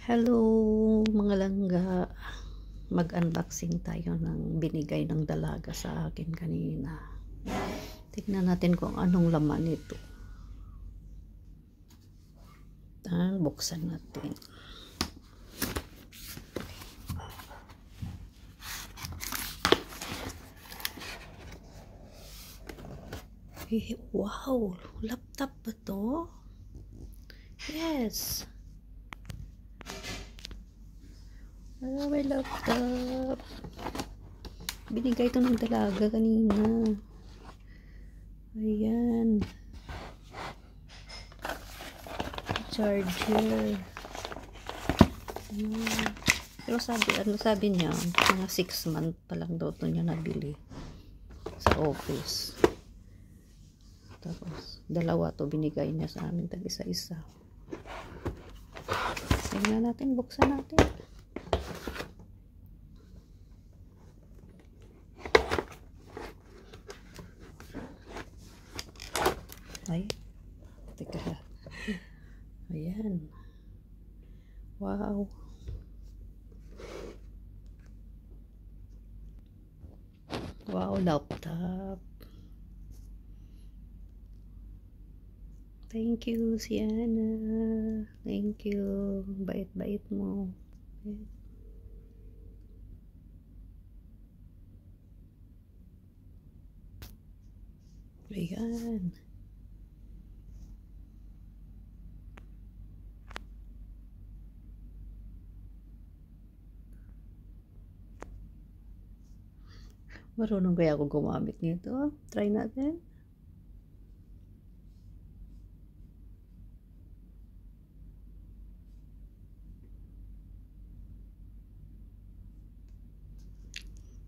Hello mga langga, mag-unboxing tayo ng binigay ng dalaga sa akin kanina. Tignan natin kung anong laman ito. Buksan natin. Wow, laptop ba to? Yes. May laptop. Binigay ito ng dalaga kanina. Ayan. Charger. Ayan. Pero sabi niya, mga 6 months pa lang daw ito niya nabili sa office. Tapos, dalawa to binigay niya sa amin, tag isa-isa. Tingnan natin, buksan natin. Ay, teka. Ayan. Wow. Wow, laptop. Thank you, Sienna. Thank you. Bait-bait mo. Ayan. Marunong kaya ako gumamit nito? Try natin.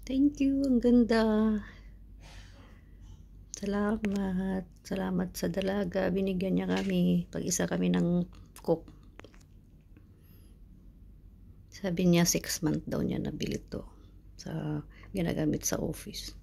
Thank you, ang ganda. Salamat. Salamat sa dalaga. Binigyan niya kami. Pag-isa kami ng cook. Sabi niya 6 months daw niya nabili to sa ginagamit sa office.